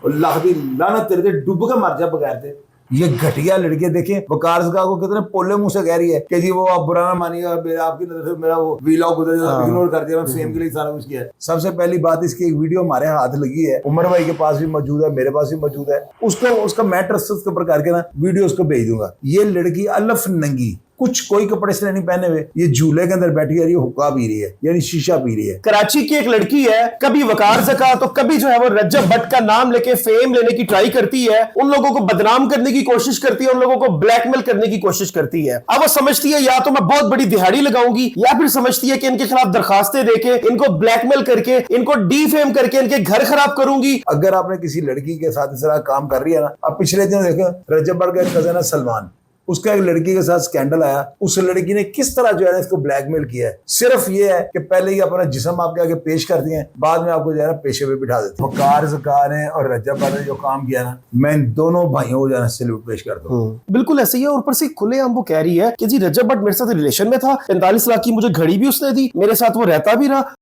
और लाख दी लानत तेरे ते डूब के मर जा बगैर थे। ये घटिया लड़के देखें वकार को कितने पोले मुंह से कह रही है कि जी वो आप बुरा ना मानिएगा, आपकी नजर से मेरा वो वीलॉग उधर इग्नोर कर दिया, मैं फेम के लिए सारा कुछ किया है। सबसे पहली बात, इसकी एक वीडियो हमारे हाथ लगी है, उमर भाई के पास भी मौजूद है, मेरे पास भी मौजूद है, उसको उसका मैं ट्रस्ट उसके ऊपर करके ना वीडियो उसको भेज दूंगा। ये लड़की अलफ नंगी, कुछ कोई कपड़े से नहीं पहने हुए, ये झूले के अंदर बैठी है, ये हुक्का पी रही है, यानी शीशा पी रही है। कराची की एक लड़की है, कभी वकार ज़का तो कभी जो है वो रज्जब भट्ट का नाम लेके फेम लेने की ट्राई करती है, उन लोगों को बदनाम करने की कोशिश करती है, उन लोगों को ब्लैकमेल करने की कोशिश करती है। अब वो समझती है या तो मैं बहुत बड़ी दिहाड़ी लगाऊंगी, या फिर समझती है कि इनके खिलाफ दरखास्तें देके, इनको ब्लैकमेल करके, इनको डीफेम करके इनके घर खराब करूंगी। अगर आपने किसी लड़की के साथ इस तरह काम कर रही है ना, अब पिछले दिन देखो रज्जब भट्ट का कजन है सलमान, उसका एक लड़की के साथ स्कैंडल आया, उस लड़की ने किस तरह जो है इसको ब्लैकमेल किया है। सिर्फ ये है कि पहले ही अपना जिस्म आपके आगे पेश कर दिए, बाद में आपको जो है ना पेशे पे बिठा देते हैं। वकार ज़का ने और रज्जब भट्ट ने जो काम किया ना, मैं इन दोनों भाइयों को जो है सैल्यूट पेश करता हूँ। बिल्कुल ऐसे ही है। और ऊपर से खुलेआम वो कह रही है कि जी रज्जब भट्ट मेरे साथ रिलेशन में था, 45 लाख की मुझे घड़ी भी उसने दी, मेरे साथ वो रहता भी रहा।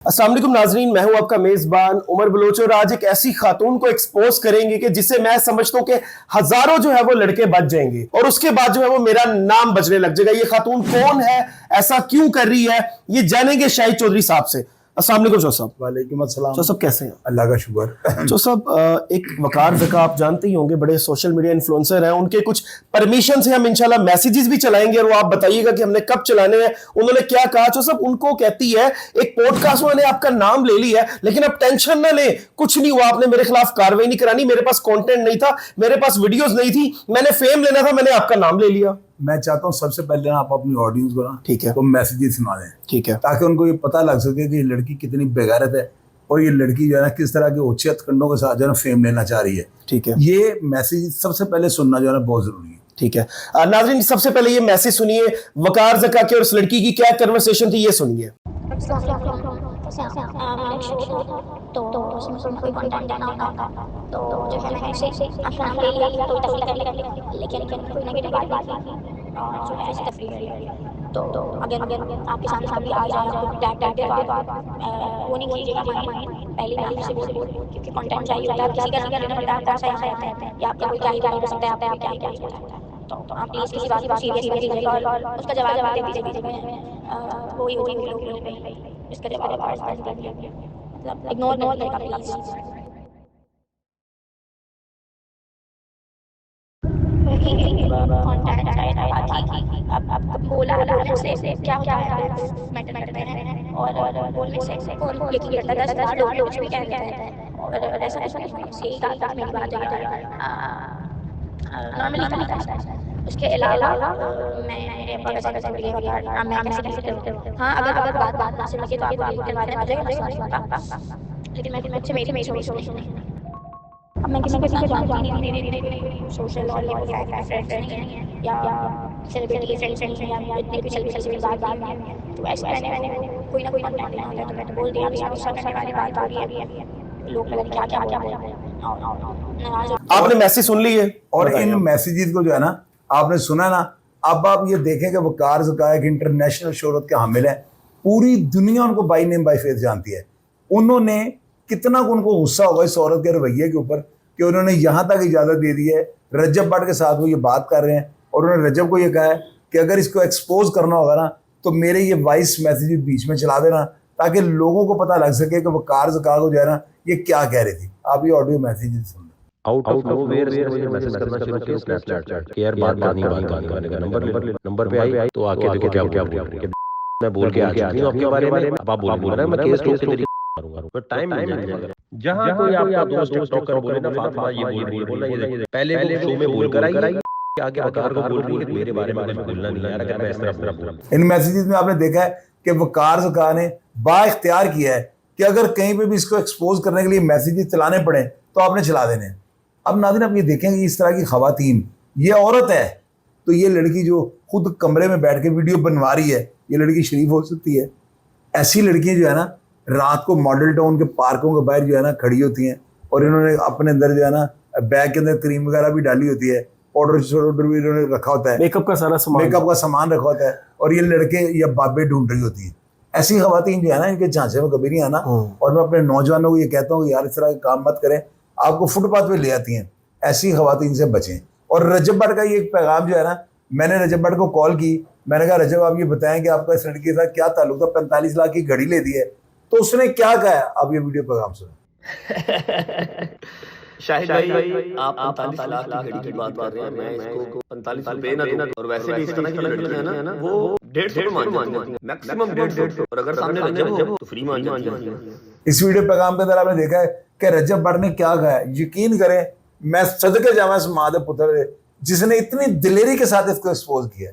अस्सलाम वालेकुम नाजरीन, मैं हूं आपका मेजबान उमर बलोच और आज एक ऐसी खातून को एक्सपोज करेंगे कि जिससे मैं समझता हूं कि हजारों जो है वो लड़के बच जाएंगे और उसके बाद जो है वो मेरा नाम बजने लग जाएगा। ये खातून कौन है, ऐसा क्यों कर रही है, ये जानेंगे शाहिद चौधरी साहब से। अस्सलाम वालेकुम चौ साहब। वालेकुम अस्सलाम। चौ साहब कैसे हैं? अल्लाह का शुक्र। चौ साहब, एक वकार ज़का आप जानते ही होंगे, बड़े सोशल मीडिया इन्फ्लुएंसर हैं, उनके कुछ परमिशन से हम इंशाल्लाह मैसेजेस भी चलाएंगे और वो आप बताइएगा कि हमने कब चलाने हैं, उन्होंने क्या कहा। चौ साहब, उनको कहती है एक पॉडकास्ट में आपका नाम ले लिया है, लेकिन अब टेंशन ना ले, कुछ नहीं हुआ, आपने मेरे खिलाफ कार्रवाई नहीं करानी, मेरे पास कंटेंट नहीं था, मेरे पास वीडियोस नहीं थी, मैंने फेम लेना था, मैंने आपका नाम ले लिया। मैं चाहता हूँ सबसे पहले ना आप अपनी ऑडियंस को ना ठीक है तो मैसेजेस सुना दें, ठीक है, ताकि उनको ये पता लग सके कि ये लड़की कितनी बेगैरत है और ये लड़की जो है ना किस तरह के उच्च खंडों के साथ जो है ना फेम लेना चाह रही है। ठीक है, ये मैसेज सबसे पहले सुनना जो है ना बहुत जरूरी है। ठीक है नाज़रीन, सबसे पहले ये मैसेज सुनिए, वकार ज़का के और उस लड़की की क्या कन्वर्सेशन थी, ये सुनिए। तो उसमें कोई कंटेंट देना होगा तो जो है मैंने ऐसे अपना नाम ले लिया तो तफरीह कर लिया, लेकिन कोई नेगेटिव बात और जो है ऐसे तफरीह कर लिया। तो अगर आपके सामने कभी आ जाए वो नहीं कीजिएगा, पहले ही से बोल क्योंकि कंटेंट चाहिए होता है, किसी का लेना पड़ता है, आपका सही रहता है या आपका कोई क्या हो सकता है, आप क्या क्या होता है। तो आप प्लीज़ किसी बात को सीरियस लीजिएगा और उसका जवाब दे दीजिएगा, वही इसका जवाब इग्नोर करेगा प्लीज। अब बोलने से क्या होता है, मैटर है और बोलने से यकीन करता है 10 लोग कुछ भी कह देते हैं और ऐसा नहीं, सही मेरी बात है नॉर्मली होता है। उसके अलावा मैं हाँ अगर बात ना सुन लगे तो आपको के बारे में लेकिन मैं अच्छे मेरे अब मैं किसी को जानती नहीं, सोशल और फ्रेंड्स नहीं है या सेलिब्रिटी फ्रेंड्स नहीं है या इतनी भी सेलिब्रिटी बात नहीं है, तो ऐसे मैंने कोई ना कोई कंटेंट लेना होता है तो मैं तो बोल दिया अभी गुस्सा करने वाली बात हो रही है, लोग पता नहीं क्या क्या बोल रहे हैं। आपने मैसेज सुन ली है और इन मैसेजेस को जो है ना आपने सुना ना, अब आप ये देखें कि वकार ज़का एक इंटरनेशनल शोहरत के हामिल है, पूरी दुनिया उनको बाई नेम बाई फेस जानती है। उन्होंने कितना उनको गुस्सा होगा इस औरत के रवैये के ऊपर कि उन्होंने यहाँ तक इजाज़त दे दी है, रज्जब भट्ट के साथ वो ये बात कर रहे हैं और उन्होंने रज्जब को ये कहा है कि अगर इसको एक्सपोज करना होगा ना तो मेरे ये वॉइस मैसेज बीच में चला देना ताकि लोगों को पता लग सके कि वकार ज़का को जो है ना ये क्या कह रही थी। आप ये audio message soon out of nowhere से मुझे मैसेज करना शुरू किया स्नैपचैट के यार बात करनी है, नंबर पे आई तो आके देखो क्या बोल रही है, मैं बोल के आ चुकी हूं आपके बारे में, अब आप बोल रहे हैं मैं केस ठोक के मारूंगा, पर टाइम नहीं है। जहां कोई आपका दोस्त टिकटॉक कर बोले ना फातिमा ये बोल रही है, बोलना ये पहले वो शो में बोल कर आई आगे वकार को बोल रही है मेरे बारे में कुछ बोलना नहीं यार, अगर मैं इस तरह बोलूं। इन मैसेजेस में आपने देखा है कि वकार ज़का ने बाइख्तियार किया है कि अगर कहीं पे भी इसको एक्सपोज करने के लिए मैसेजेस चलाने पड़े तो आपने चला देने हैं। अब नाज़रीन आप ये देखेंगे इस तरह की खवातीन, ये औरत है तो ये लड़की जो खुद कमरे में बैठ के वीडियो बनवा रही है, ये लड़की शरीफ हो सकती है। ऐसी लड़कियां जो है ना रात को मॉडल टाउन के पार्कों के बाहर जो है ना खड़ी होती हैं और इन्होंने अपने अंदर जो है ना बैग के अंदर क्रीम वगैरह भी डाली होती है, पाउडर भी इन्होंने रखा होता है, मेकअप का सारा सामान रखा होता है और ये लड़के या बाबे ढूंढ रही होती है। ऐसी खवातीन जो है ना, इनके झांसे में कभी नहीं आना। और मैं अपने नौजवानों को ये कहता हूँ कि यार इस तरह के काम मत करें, आपको फुटपाथ पे ले आती हैं, ऐसी खवातीन से बचें। और रजब भट्ट का ये एक पैगाम जो है ना, मैंने रजब भट्ट को कॉल की, मैंने कहा रजब आप ये बताएं कि आपका इस लड़की के साथ क्या ताल्लुक था, 45 लाख की घड़ी ले दी है, तो उसने क्या कहा, आप ये वीडियो पैगाम सुनो। शाहिद भाई आप 45 लाख की घड़ी की बात कर रहे हैं, मैं इसको 45 रुपए ना दूं। और वैसे भी इस तरह की लड़कियां है ना, वो 150 पे मान जाती हैं, मैक्सिमम 150। और अगर सामने रजब हो तो फ्री मान जाती हैं। इस वीडियो पैगाम के अंदर आपने देखा है कि रजब भट्ट ने क्या कहा है। यकीन करें, मैं सदके जावा इस माँ दे पुत्र जिसने इतनी दिलेरी के साथ इसको एक्सपोज किया।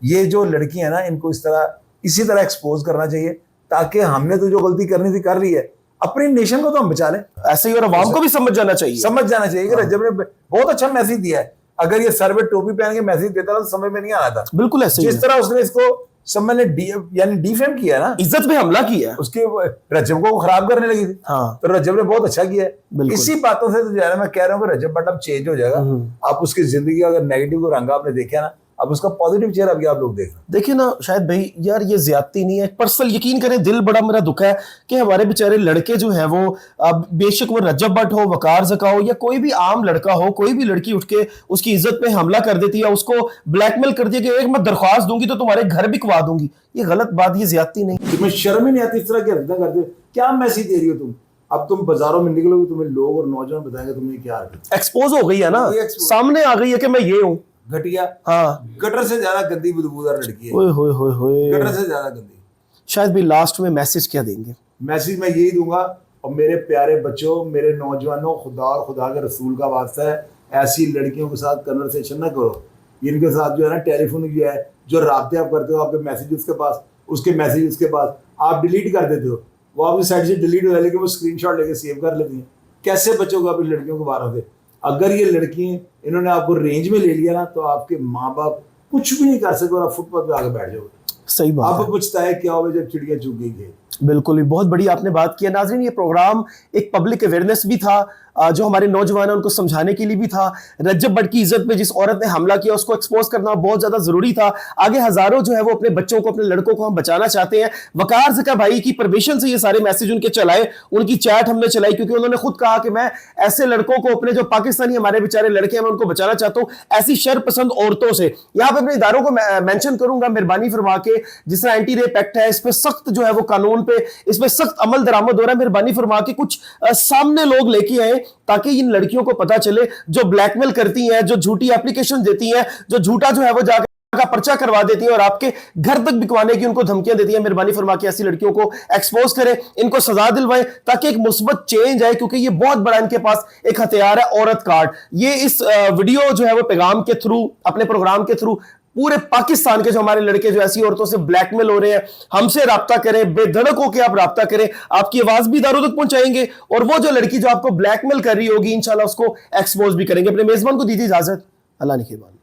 ये जो लड़की है ना, इनको इसी तरह एक्सपोज करना चाहिए, ताकि हमने तो जो गलती करनी थी कर रही है, अपनी नेशन को तो हम बचा लें। ऐसे ही और अवाम को भी समझ जाना चाहिए कि रजब ने बहुत अच्छा मैसेज दिया है। अगर ये सर पे टोपी पहन के मैसेज देता तो समझ में नहीं आना था। बिल्कुल ऐसे जिस तरह उसने इसको सब ने यानी डिफेम किया ना, इज्जत पे हमला किया, उसके रजब को खराब करने लगी थी। हाँ। तो रजब ने बहुत अच्छा किया है। इसी बातों से तो जो है मैं कह रहा हूँ कि रजब भट्ट अब चेंज हो जाएगा। आप उसकी जिंदगी अगर नेगेटिव को रंगा आपने देखा ना, अब उसका पॉजिटिव चेहरा भी आप लोग देख रहे हैं। देखिए ना शायद भाई, यार ये ज्यादती नहीं है, पर्सनल यकीन करें दिल बड़ा मेरा दुख है कि हमारे बेचारे लड़के जो है वो, अब बेशक वो रजब भट्ट हो, वकार ज़का हो, या कोई भी आम लड़का हो, कोई भी लड़की उठ के उसकी इज्जत पे हमला कर देती है, उसको ब्लैकमेल कर दिया कि एक मैं दरख्वास्त दूंगी तो तुम्हारे घर भी बिकवा दूंगी। ये गलत बात, ये ज्यादती नहीं। तुम्हें शर्म ही नहीं आती इस तरह की हरकतें करते हो? क्या मैसेज दे रही हो तुम? अब तुम बाजारों में निकलोगे, तुम्हें लोग और नौजवान बताएंगे तुमने क्या हरकत। एक्सपोज हो गई है ना, सामने आ गई है कि मैं ये हूँ। घटिया, हाँ, गटर से ज्यादा गंदी बदबूदार लड़की है। ओए होए होए होए, गटर से ज्यादा गंदी। शायद भी लास्ट में मैसेज क्या देंगे? मैसेज मैं यही दूंगा, और मेरे प्यारे बच्चों, मेरे नौजवानों, खुदा और खुदा के रसूल का वास्ता है, ऐसी लड़कियों के साथ कन्वर्सेशन ना करो। इनके साथ जो है ना, टेलीफोन जो है, जो राब्ते आप करते हो, आपके मैसेज उसके पास, उसके मैसेज उसके पास, आप डिलीट कर देते हो, वो आपकी साइड से डिलीट हो जाए, लेकिन वो स्क्रीनशॉट लेके सेव कर लेती हैं। कैसे बचोगे आप इन लड़कियों के बारे में? अगर ये लड़कियां इन्होंने आपको रेंज में ले लिया ना, तो आपके माँ बाप कुछ भी नहीं कर सकते और आप फुटपाथ पे आके बैठ जाओगे। सही बात है। अब पूछता है क्या होगा जब चिड़िया चुग गई। बिल्कुल भी, बहुत बड़ी आपने बात की है। नाज़रीन, ये प्रोग्राम एक पब्लिक अवेयरनेस भी था, जो हमारे नौजवान हैं उनको समझाने के लिए भी था। रजब भट्ट की इज्जत पे जिस औरत ने हमला किया उसको एक्सपोज करना बहुत ज्यादा जरूरी था। आगे हजारों जो है वो अपने बच्चों को, अपने लड़कों को हम बचाना चाहते हैं। वकार ज़का भाई की परमिशन से ये सारे मैसेज उनके चलाए, उनकी चैट हमने चलाई, क्योंकि उन्होंने खुद कहा कि मैं ऐसे लड़कों को, अपने जो पाकिस्तानी हमारे बेचारे लड़के हैं, मैं उनको बचाना चाहता हूँ ऐसी शर्पसंद औरतों से। यहाँ पे अपने इदारों को मेंशन करूंगा, मेहरबानी फरमा के, जिस तरह एंटी रेप एक्ट है, इस पे सख्त जो है वो कानून पे, इस पे सख्त अमल दरामद हो रहा है। मेहरबानी फरमा के कुछ सामने लोग लेके आए, ताकि इन लड़कियों को पता चले जो ब्लैकमेल करती हैं, जो झूठी एप्लीकेशन देती हैं, जो झूठा जो है वो जाकर का पर्चा करवा देती है और आपके घर तक बिकवाने की उनको धमकियां देती है। मेहरबानी फरमा के ऐसी लड़कियों को एक्सपोज करें, इनको सजा दिलवाएं, ताकि एक मुस्बत चेंज आए, क्योंकि ये बहुत बड़ा इनके पास एक हथियार है, औरत कार्ड। ये इस वीडियो जो है वो पैगाम के थ्रू, अपने प्रोग्राम के थ्रू पूरे पाकिस्तान के जो हमारे लड़के जो ऐसी औरतों से ब्लैकमेल हो रहे हैं, हमसे राब्ता करें, बेधड़क होकर आप राब्ता करें, आपकी आवाज भी इदारों तक पहुंचाएंगे, और वो जो लड़की जो आपको ब्लैकमेल कर रही होगी इंशाल्लाह उसको एक्सपोज भी करेंगे। अपने मेजबान को दीजिए इजाजत। अल्लाह निगहबान।